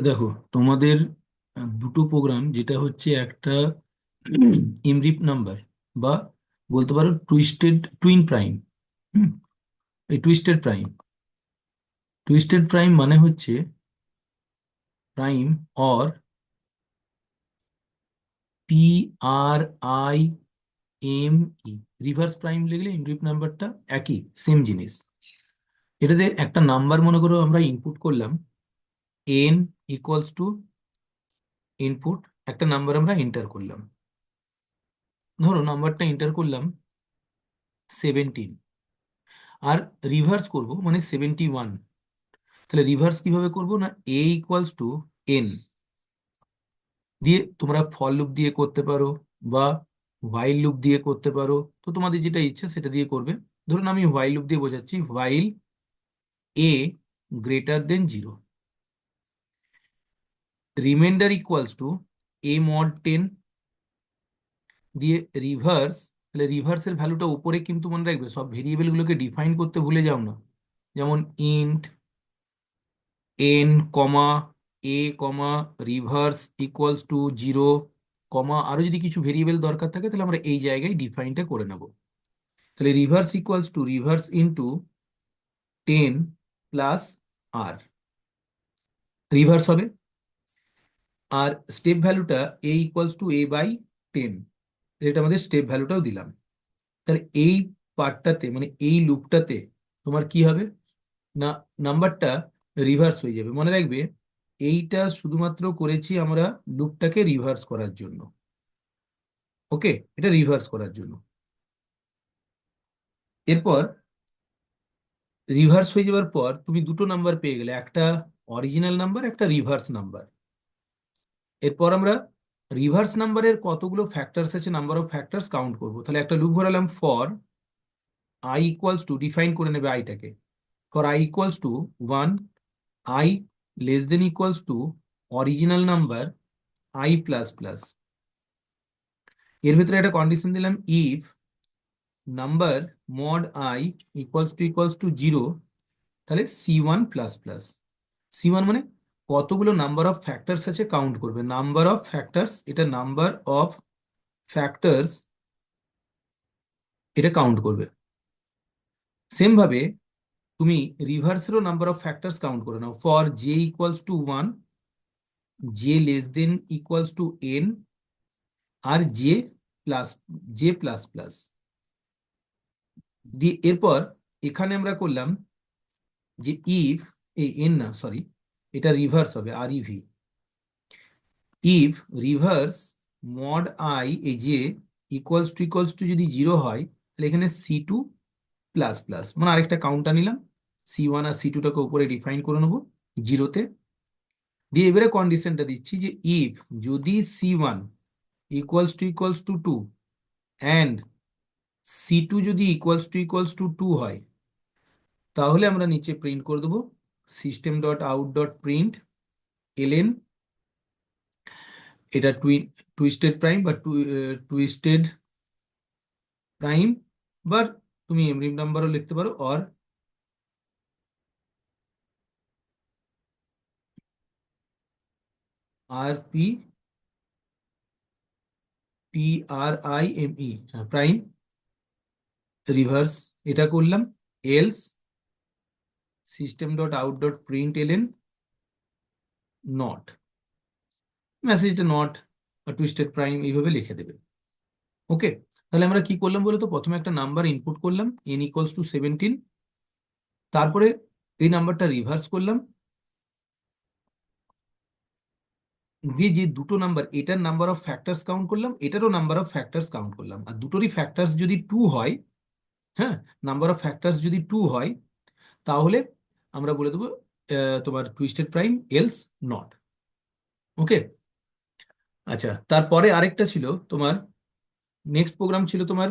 দেখো, তোমাদের দুটো প্রোগ্রাম, যেটা হচ্ছে একটা ইমরিপ নাম্বার বা বলতে পারো টুইস্টেড টুইন প্রাইম। এই টুইস্টেড প্রাইম মানে হচ্ছে prime or PRIM। Reverse prime লিখলে ইমরিপ নাম্বারটা একই, সেম জিনিস। এটাতে একটা নাম্বার মনে করো আমরা ইনপুট করলাম, n ইকুয়ালস টু ইনপুট একটা নাম্বার আমরা এন্টার করলাম। ধরো নাম্বারটা এন্টার করলাম 17, আর রিভার্স করব মানে 71। তাহলে রিভার্স কিভাবে করব না, a ইকুয়ালস টু n দিয়ে তোমরা ফর লুপ দিয়ে করতে পারো বা হোয়াইল লুপ দিয়ে করতে পারো। তো তোমাদের যেটা ইচ্ছা সেটা দিয়ে করবে। ধরুন আমি হোয়াইল লুপ দিয়ে বোঝাচ্ছি, while a greater than 0, reminder equals to a mod 10 দিয়ে রিভার্স। তাহলে রিভার্সের ভ্যালুটা উপরে কিন্তু মনে রাখবে, সব ভেরিয়েবল গুলোকে ডিফাইন করতে ভুলে যাও না। যেমন int n comma a comma reverse equals to 0 comma, আরো যদি কিছু ভেরিয়েবল দরকার থাকে তাহলে আমরা এই জায়গায় ডিফাইনটা করে নেব। তাহলে reverse equals to reverse into 10 plus r reverse হবে। আর স্টেপ ভ্যালুটা এ ইকুয়ালস টু a/10, এটা আমাদের স্টেপ ভ্যালুটাও দিলাম। তাহলে এই পার্টটাতে মানে এই লুপটাতে তোমার কি হবে না, নাম্বারটা রিভার্স হয়ে যাবে। মনে রাখবে এইটা শুধুমাত্র করেছি আমরা লুপটাকে রিভার্স করার জন্য। ওকে, এটা রিভার্স করার জন্য। এরপর রিভার্স হয়ে যাওয়ার পর তুমি দুটো নাম্বার পেয়ে গেলে, একটা অরিজিনাল নাম্বার, একটা রিভার্স নাম্বার। এরপর আমরা রিভার্স নাম্বারের কতগুলো ফ্যাক্টরস আছে, নাম্বার অফ ফ্যাক্টরস কাউন্ট করব। তাহলে একটা লুপ ঘোরালাম, for i equals to, define করে নেবে আইটাকে, for i equals to 1, i less than equals to original number i plus plus. এর ভিতরে একটা কন্ডিশন দিলাম, if number mod i equals to 0, তাহলে C1 প্লাস প্লাস। C1 মানে কতগুলো নাম্বার অফ ফ্যাক্টরস আছে কাউন্ট করবে, নাম্বার অফ ফ্যাক্টরস, এটা নাম্বার অফ ফ্যাক্টরস, এটা কাউন্ট করবে। সেম ভাবে তুমি রিভার্সেরও নাম্বার অফ ফ্যাক্টরস কাউন্ট করে নাও, for j equals to 1, j less than equals to n, আর প্লাস জে প্লাস প্লাস দিয়ে। এরপর এখানে আমরা করলাম যে ইফ, এই এন না সরি, এটা রিভার্স হবে, আর ইভি, ইফ রিভার্স মড আই এই যে ইকুয়ালস টু যদি 0 হয়, তাহলে এখানে C2 প্লাস প্লাস, মানে আরেকটা কাউন্টার নিলাম, C1 আর C2টাকে উপরে ডিফাইন করে নেবো 0-তে। দিয়ে এবারে কন্ডিশনটা দিচ্ছি যে ইফ যদি C1 equals to 2 and C2 যদি ইকুয়ালস টু 2 হয়, তাহলে আমরা নিচে প্রিন্ট করে দেবো system dot out dot print ln, এটা টুইস্টেড প্রাইম বা টুইস্টেড প্রাইম, বা তুমি এমরি নাম্বারও লিখতে পারো, অর RPPRIME প্রাইম রিভার্স, এটা করলাম। Else system dot out dot print ln not, মেসেজটা নট টুইস্টেড প্রাইম এইভাবে লিখে দেবে। ওকে, তাহলে আমরা কি করলাম বলে, তো প্রথমে একটা নাম্বার ইনপুট করলাম n=17, তারপরে এই নাম্বারটা রিভার্স করলাম, দিয়ে যে দুটো নাম্বার, এটার নাম্বার অফ ফ্যাক্টরস কাউন্ট করলাম, এটারও নাম্বার অফ ফ্যাক্টরস কাউন্ট করলাম, আর দুটোরই ফ্যাক্টরস যদি 2 হয়, হ্যাঁ, নাম্বার অফ ফ্যাক্টরস যদি 2 হয়, তাহলে আমরা বলে দেবো তোমার টুইস্টেড প্রাইম, এলস নট। ওকে, আচ্ছা, তারপরে আরেকটা ছিল তোমার, নেক্সট প্রোগ্রাম ছিল তোমার